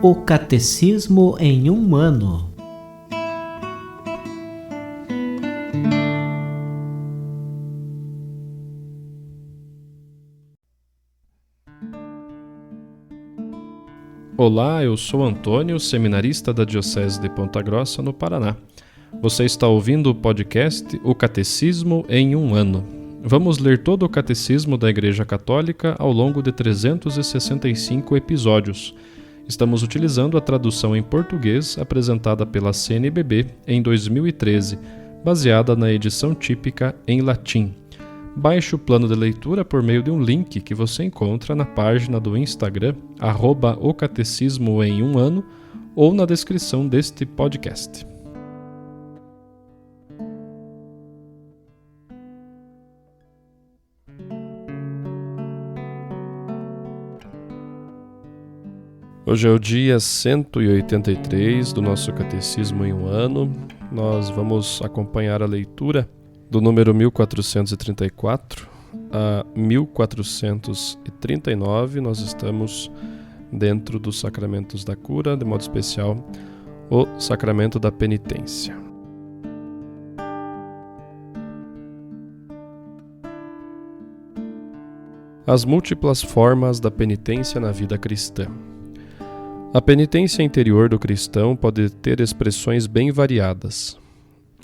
O Catecismo em um ano. Olá, eu sou Antônio, seminarista da Diocese de Ponta Grossa, no Paraná. Você está ouvindo o podcast O Catecismo em um ano. Vamos ler todo o Catecismo da Igreja Católica ao longo de 365 episódios. Estamos utilizando a tradução em português apresentada pela CNBB em 2013, baseada na edição típica em latim. Baixe o plano de leitura por meio de um link que você encontra na página do Instagram, @o Catecismo em um ano, ou na descrição deste podcast. Hoje é o dia 183 do nosso Catecismo em um ano. Nós vamos acompanhar a leitura do número 1434 a 1439. Nós estamos dentro dos sacramentos da cura, de modo especial o sacramento da penitência. As múltiplas formas da penitência na vida cristã. A penitência interior do cristão pode ter expressões bem variadas.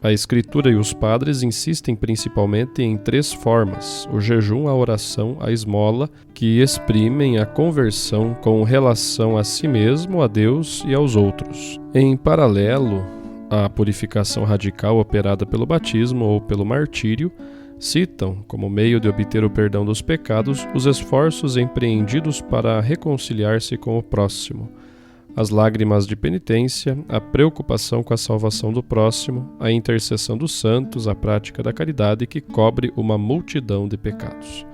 A Escritura e os padres insistem principalmente em 3 formas: o jejum, a oração, a esmola, que exprimem a conversão com relação a si mesmo, a Deus e aos outros. Em paralelo, a purificação radical operada pelo batismo ou pelo martírio citam, como meio de obter o perdão dos pecados, os esforços empreendidos para reconciliar-se com o próximo, as lágrimas de penitência, a preocupação com a salvação do próximo, a intercessão dos santos, a prática da caridade que cobre uma multidão de pecados.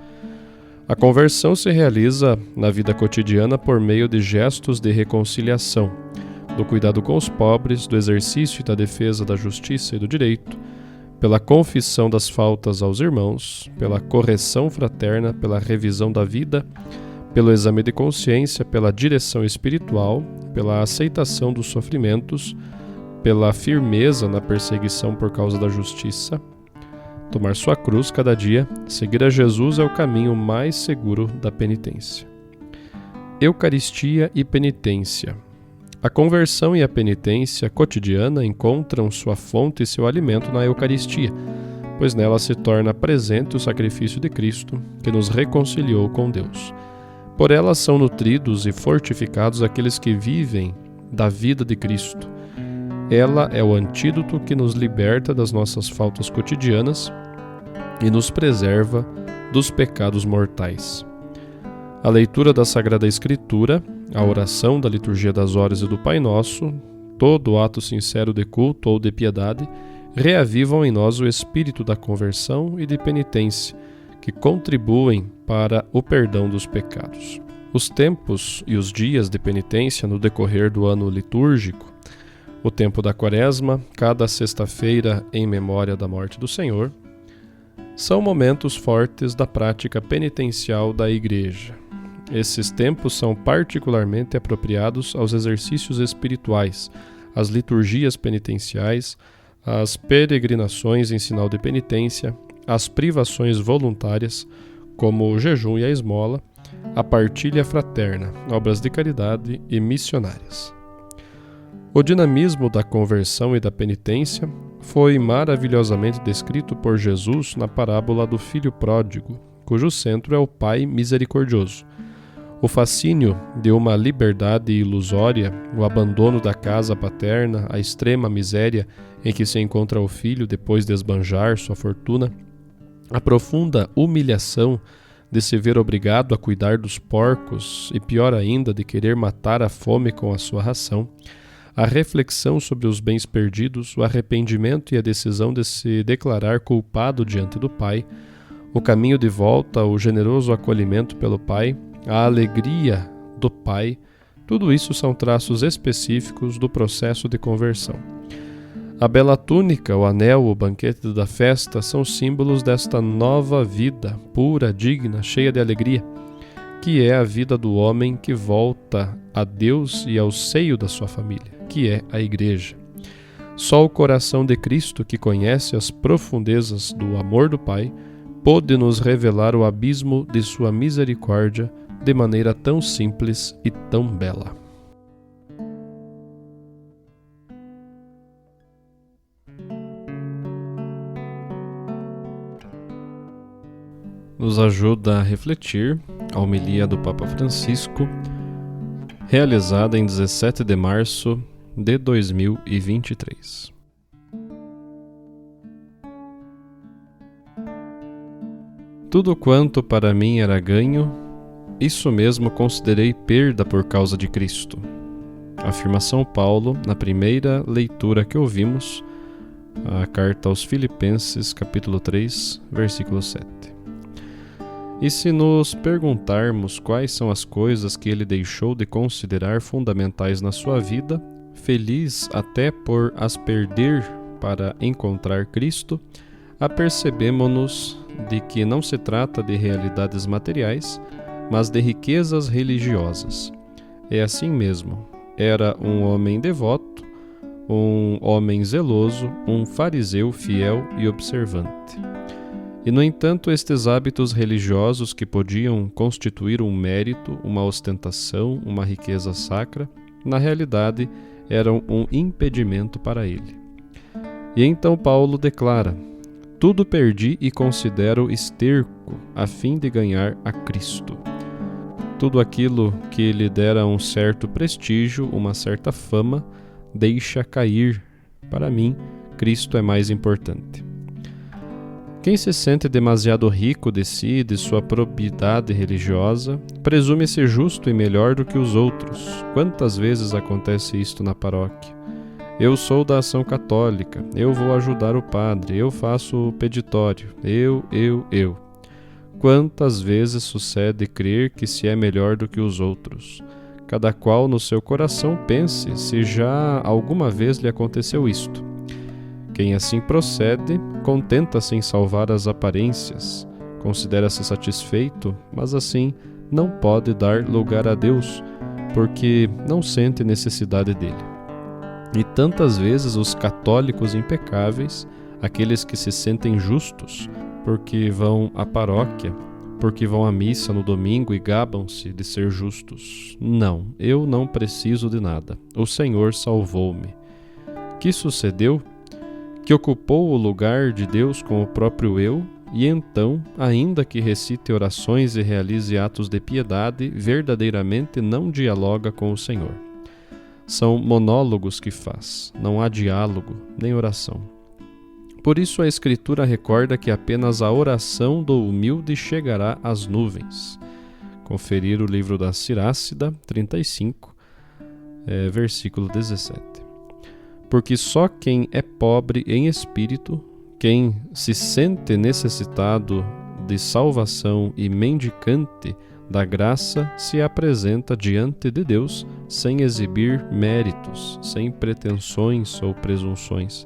A conversão se realiza na vida cotidiana por meio de gestos de reconciliação, do cuidado com os pobres, do exercício e da defesa da justiça e do direito, pela confissão das faltas aos irmãos, pela correção fraterna, pela revisão da vida, pelo exame de consciência, pela direção espiritual, pela aceitação dos sofrimentos, pela firmeza na perseguição por causa da justiça. Tomar sua cruz cada dia, seguir a Jesus é o caminho mais seguro da penitência. Eucaristia e penitência. A conversão e a penitência cotidiana encontram sua fonte e seu alimento na Eucaristia, pois nela se torna presente o sacrifício de Cristo, que nos reconciliou com Deus. Por ela são nutridos e fortificados aqueles que vivem da vida de Cristo. Ela é o antídoto que nos liberta das nossas faltas cotidianas e nos preserva dos pecados mortais. A leitura da Sagrada Escritura, a oração da liturgia das horas e do Pai Nosso, todo ato sincero de culto ou de piedade, reavivam em nós o espírito da conversão e de penitência, que contribuem para o perdão dos pecados. Os tempos e os dias de penitência no decorrer do ano litúrgico, o tempo da Quaresma, cada sexta-feira em memória da morte do Senhor, são momentos fortes da prática penitencial da Igreja. Esses tempos são particularmente apropriados aos exercícios espirituais, às liturgias penitenciais, às peregrinações em sinal de penitência, as privações voluntárias, como o jejum e a esmola, a partilha fraterna, obras de caridade e missionárias. O dinamismo da conversão e da penitência foi maravilhosamente descrito por Jesus na parábola do filho pródigo, cujo centro é o Pai misericordioso. O fascínio de uma liberdade ilusória, o abandono da casa paterna, a extrema miséria em que se encontra o filho depois de esbanjar sua fortuna, a profunda humilhação de se ver obrigado a cuidar dos porcos e, pior ainda, de querer matar a fome com a sua ração, a reflexão sobre os bens perdidos, o arrependimento e a decisão de se declarar culpado diante do Pai, o caminho de volta, o generoso acolhimento pelo Pai, a alegria do Pai, tudo isso são traços específicos do processo de conversão. A bela túnica, o anel, o banquete da festa são símbolos desta nova vida, pura, digna, cheia de alegria, que é a vida do homem que volta a Deus e ao seio da sua família, que é a Igreja. Só o coração de Cristo, que conhece as profundezas do amor do Pai, pôde nos revelar o abismo de sua misericórdia de maneira tão simples e tão bela. Nos ajuda a refletir a homilia do Papa Francisco, realizada em 17 de março de 2023. Tudo quanto para mim era ganho, isso mesmo considerei perda por causa de Cristo. Afirmação Paulo, na primeira leitura que ouvimos, a carta aos Filipenses, capítulo 3, versículo 7. E se nos perguntarmos quais são as coisas que ele deixou de considerar fundamentais na sua vida, feliz até por as perder para encontrar Cristo, apercebemo-nos de que não se trata de realidades materiais, mas de riquezas religiosas. É assim mesmo. Era um homem devoto, um homem zeloso, um fariseu fiel e observante. E, no entanto, estes hábitos religiosos que podiam constituir um mérito, uma ostentação, uma riqueza sacra, na realidade eram um impedimento para ele. E então Paulo declara: tudo perdi e considero esterco a fim de ganhar a Cristo. Tudo aquilo que lhe dera um certo prestígio, uma certa fama, deixa cair. Para mim, Cristo é mais importante. Quem se sente demasiado rico de si e de sua probidade religiosa, presume-se justo e melhor do que os outros. Quantas vezes acontece isto na paróquia? Eu sou da ação católica, eu vou ajudar o padre, eu faço o peditório, eu. Quantas vezes sucede crer que se é melhor do que os outros? Cada qual no seu coração pense se já alguma vez lhe aconteceu isto. Quem assim procede, contenta-se em salvar as aparências, considera-se satisfeito, mas assim não pode dar lugar a Deus, porque não sente necessidade dele. E tantas vezes os católicos impecáveis, aqueles que se sentem justos, porque vão à paróquia, porque vão à missa no domingo e gabam-se de ser justos. Não, eu não preciso de nada. O Senhor salvou-me. Que sucedeu? Que ocupou o lugar de Deus com o próprio eu, e então, ainda que recite orações e realize atos de piedade, verdadeiramente não dialoga com o Senhor. São monólogos que faz, não há diálogo, nem oração. Por isso a Escritura recorda que apenas a oração do humilde chegará às nuvens. Conferir o livro da Sirácida, 35, versículo 17. Porque só quem é pobre em espírito, quem se sente necessitado de salvação e mendicante da graça, se apresenta diante de Deus sem exibir méritos, sem pretensões ou presunções.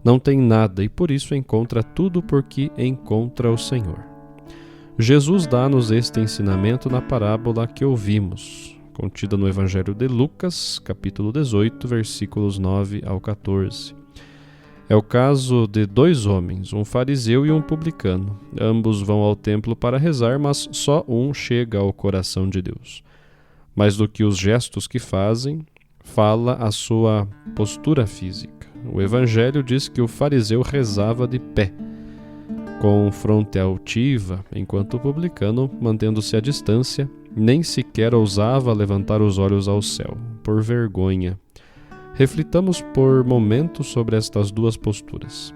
Não tem nada e por isso encontra tudo porque encontra o Senhor. Jesus dá-nos este ensinamento na parábola que ouvimos, contida no Evangelho de Lucas, capítulo 18, versículos 9 ao 14. É o caso de dois homens, um fariseu e um publicano. Ambos vão ao templo para rezar, mas só um chega ao coração de Deus. Mais do que os gestos que fazem, fala a sua postura física. O Evangelho diz que o fariseu rezava de pé, com fronte altiva, enquanto o publicano, mantendo-se à distância, nem sequer ousava levantar os olhos ao céu, por vergonha. Reflitamos por momentos sobre estas duas posturas.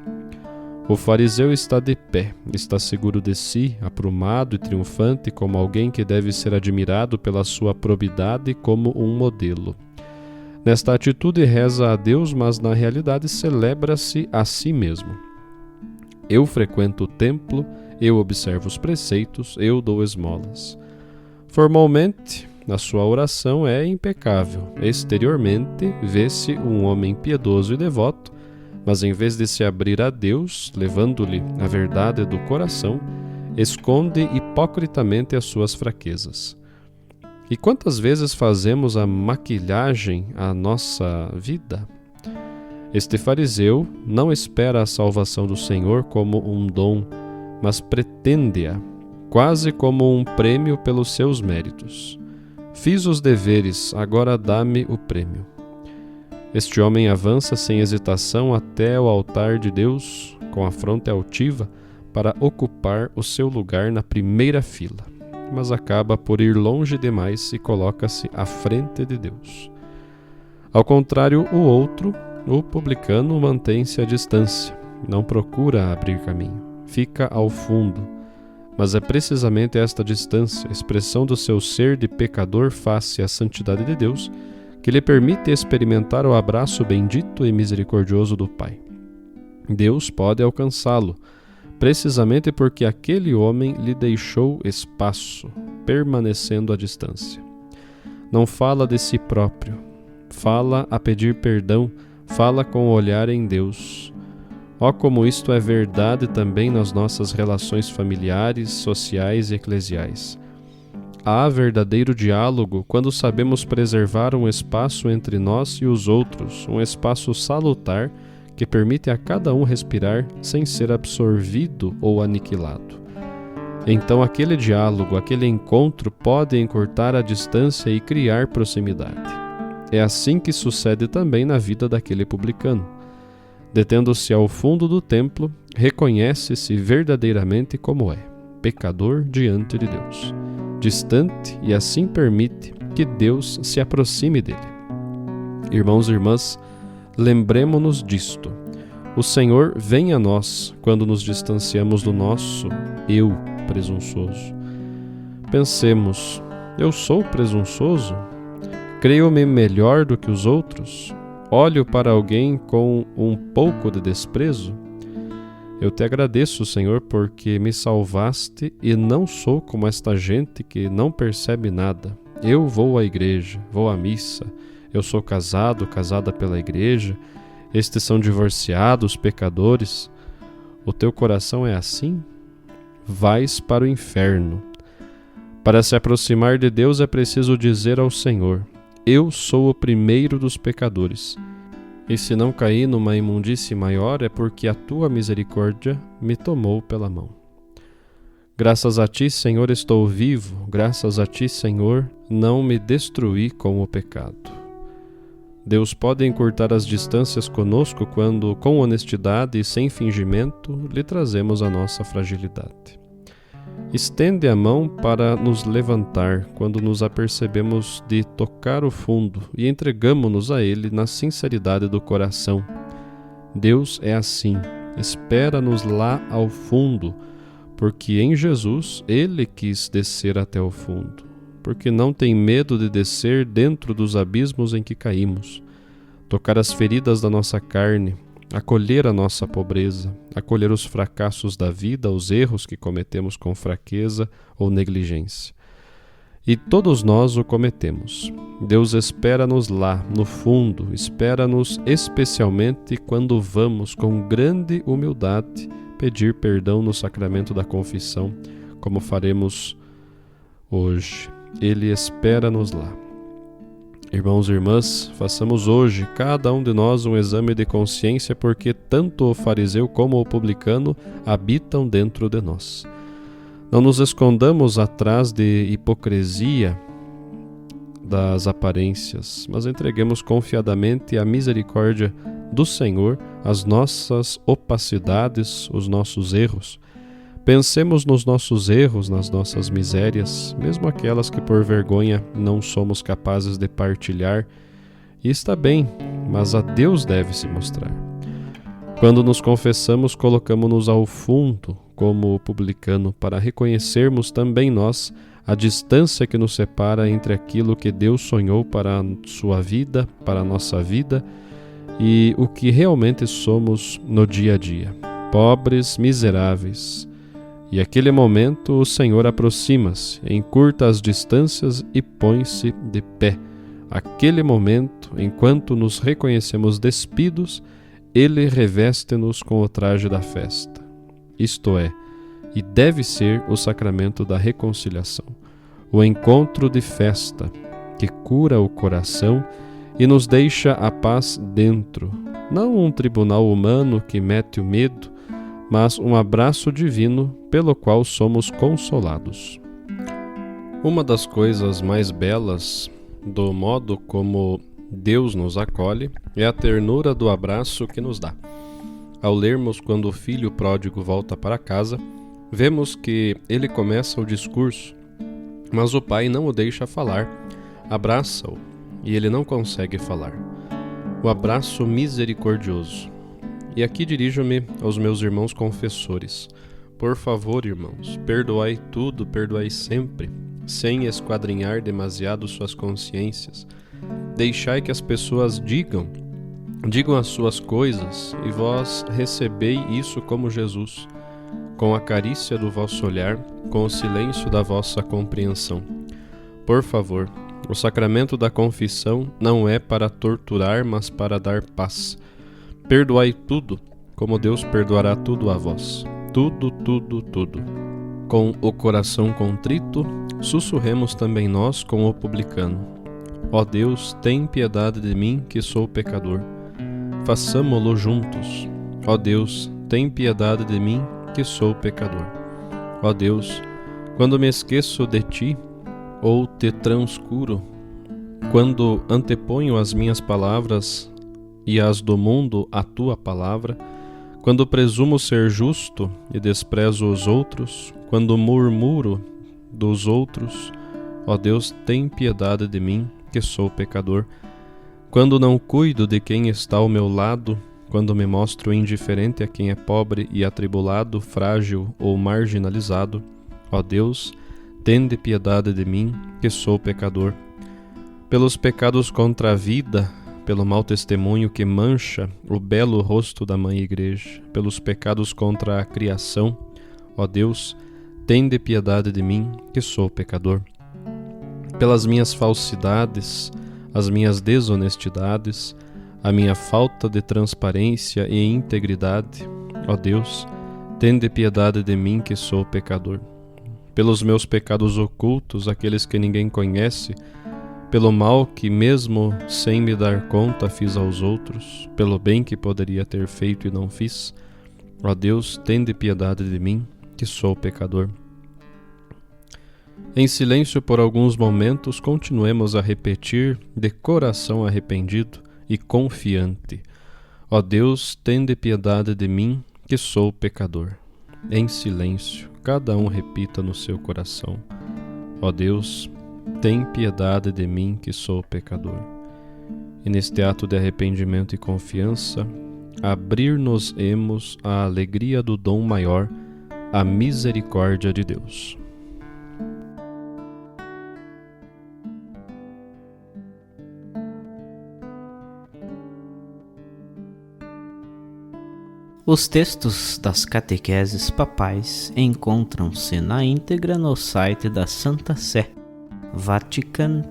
O fariseu está de pé, está seguro de si, aprumado e triunfante como alguém que deve ser admirado pela sua probidade como um modelo. Nesta atitude reza a Deus, mas na realidade celebra-se a si mesmo. Eu frequento o templo, eu observo os preceitos, eu dou esmolas. Formalmente, a sua oração é impecável. Exteriormente, vê-se um homem piedoso e devoto, mas em vez de se abrir a Deus, levando-lhe a verdade do coração, esconde hipocritamente as suas fraquezas. E quantas vezes fazemos a maquilhagem à nossa vida? Este fariseu não espera a salvação do Senhor como um dom, mas pretende-a, quase como um prêmio pelos seus méritos. Fiz os deveres, agora dá-me o prêmio. Este homem avança sem hesitação até o altar de Deus, com a fronte altiva, para ocupar o seu lugar na primeira fila, mas acaba por ir longe demais e coloca-se à frente de Deus. Ao contrário, o outro, o publicano, mantém-se à distância, não procura abrir caminho, fica ao fundo. Mas é precisamente esta distância, expressão do seu ser de pecador face à santidade de Deus, que lhe permite experimentar o abraço bendito e misericordioso do Pai. Deus pode alcançá-lo, precisamente porque aquele homem lhe deixou espaço, permanecendo à distância. Não fala de si próprio, fala a pedir perdão, fala com o olhar em Deus. Ó, como isto é verdade também nas nossas relações familiares, sociais e eclesiais. Há verdadeiro diálogo quando sabemos preservar um espaço entre nós e os outros, um espaço salutar que permite a cada um respirar sem ser absorvido ou aniquilado. Então aquele diálogo, aquele encontro pode encurtar a distância e criar proximidade. É assim que sucede também na vida daquele publicano. Detendo-se ao fundo do templo, reconhece-se verdadeiramente como é, pecador diante de Deus, distante, e assim permite que Deus se aproxime dele. Irmãos e irmãs, lembremo-nos disto. O Senhor vem a nós quando nos distanciamos do nosso eu presunçoso. Pensemos, eu sou presunçoso? Creio-me melhor do que os outros? Olho para alguém com um pouco de desprezo? Eu te agradeço, Senhor, porque me salvaste e não sou como esta gente que não percebe nada. Eu vou à igreja, vou à missa, eu sou casado, casada pela igreja, estes são divorciados, pecadores. O teu coração é assim? Vais para o inferno. Para se aproximar de Deus é preciso dizer ao Senhor: eu sou o primeiro dos pecadores. E se não caí numa imundície maior, é porque a tua misericórdia me tomou pela mão. Graças a ti, Senhor, estou vivo. Graças a ti, Senhor, não me destruí com o pecado. Deus pode encurtar as distâncias conosco quando, com honestidade e sem fingimento, lhe trazemos a nossa fragilidade. Estende a mão para nos levantar quando nos apercebemos de tocar o fundo e entregamo-nos a Ele na sinceridade do coração. Deus é assim, espera-nos lá ao fundo, porque em Jesus Ele quis descer até o fundo, porque não tem medo de descer dentro dos abismos em que caímos, tocar as feridas da nossa carne, acolher a nossa pobreza, acolher os fracassos da vida, os erros que cometemos com fraqueza ou negligência. E todos nós o cometemos. Deus espera-nos lá, no fundo, espera-nos especialmente quando vamos com grande humildade pedir perdão no sacramento da confissão, como faremos hoje. Ele espera-nos lá. Irmãos e irmãs, façamos hoje, cada um de nós, um exame de consciência, porque tanto o fariseu como o publicano habitam dentro de nós. Não nos escondamos atrás de hipocrisia das aparências, mas entreguemos confiadamente à misericórdia do Senhor as nossas opacidades, os nossos erros. Pensemos nos nossos erros, nas nossas misérias, mesmo aquelas que por vergonha não somos capazes de partilhar. E está bem, mas a Deus deve se mostrar. Quando nos confessamos, colocamos-nos ao fundo, como o publicano, para reconhecermos também nós a distância que nos separa entre aquilo que Deus sonhou para a sua vida, para a nossa vida, e o que realmente somos no dia a dia. Pobres, miseráveis. E aquele momento o Senhor aproxima-se, encurta as distâncias e põe-se de pé. Aquele momento, enquanto nos reconhecemos despidos, Ele reveste-nos com o traje da festa. Isto é, e deve ser o sacramento da reconciliação. o encontro de festa, que cura o coração e nos deixa a paz dentro, não um tribunal humano que mete o medo, mas um abraço divino pelo qual somos consolados. Uma das coisas mais belas do modo como Deus nos acolhe é a ternura do abraço que nos dá. Ao lermos quando o filho pródigo volta para casa, vemos que ele começa o discurso, mas o pai não o deixa falar, abraça-o e ele não consegue falar. O abraço misericordioso. E aqui dirijo-me aos meus irmãos confessores. Por favor, irmãos, perdoai tudo, perdoai sempre, sem esquadrinhar demasiado suas consciências. Deixai que as pessoas digam as suas coisas, e vós recebei isso como Jesus, com a carícia do vosso olhar, com o silêncio da vossa compreensão. Por favor, o sacramento da confissão não é para torturar, mas para dar paz. Perdoai tudo, como Deus perdoará tudo a vós. Tudo, tudo, tudo. Com o coração contrito, sussurremos também nós com o publicano. Ó Deus, tem piedade de mim, que sou pecador. Façamo-lo juntos. Ó Deus, tem piedade de mim, que sou pecador. Ó Deus, quando me esqueço de ti, ou te transcuro, quando anteponho as minhas palavras e as do mundo à tua palavra, quando presumo ser justo e desprezo os outros, quando murmuro dos outros, ó Deus, tem piedade de mim, que sou pecador. Quando não cuido de quem está ao meu lado, quando me mostro indiferente a quem é pobre e atribulado, frágil ou marginalizado, ó Deus, tende piedade de mim, que sou pecador. Pelos pecados contra a vida, pelo mau testemunho que mancha o belo rosto da Mãe Igreja, pelos pecados contra a criação, ó Deus, tende piedade de mim, que sou pecador. Pelas minhas falsidades, as minhas desonestidades, a minha falta de transparência e integridade, ó Deus, tende piedade de mim, que sou pecador. Pelos meus pecados ocultos, aqueles que ninguém conhece, pelo mal que, mesmo sem me dar conta, fiz aos outros, pelo bem que poderia ter feito e não fiz, ó Deus, tende piedade de mim, que sou pecador. Em silêncio por alguns momentos, continuemos a repetir de coração arrependido e confiante: ó Deus, tende piedade de mim, que sou pecador. Em silêncio, cada um repita no seu coração: ó Deus, tem piedade de mim, que sou pecador. E neste ato de arrependimento e confiança, abrir-nos-emos à alegria do dom maior, a misericórdia de Deus. Os textos das catequeses papais encontram-se na íntegra no site da Santa Sé, vatican.va.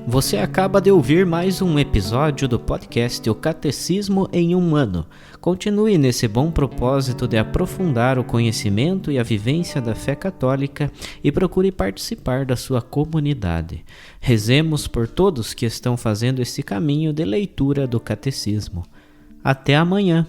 Você acaba de ouvir mais um episódio do podcast O Catecismo em um Ano. Continue nesse bom propósito de aprofundar o conhecimento e a vivência da fé católica e procure participar da sua comunidade. Rezemos por todos que estão fazendo esse caminho de leitura do Catecismo. Até amanhã!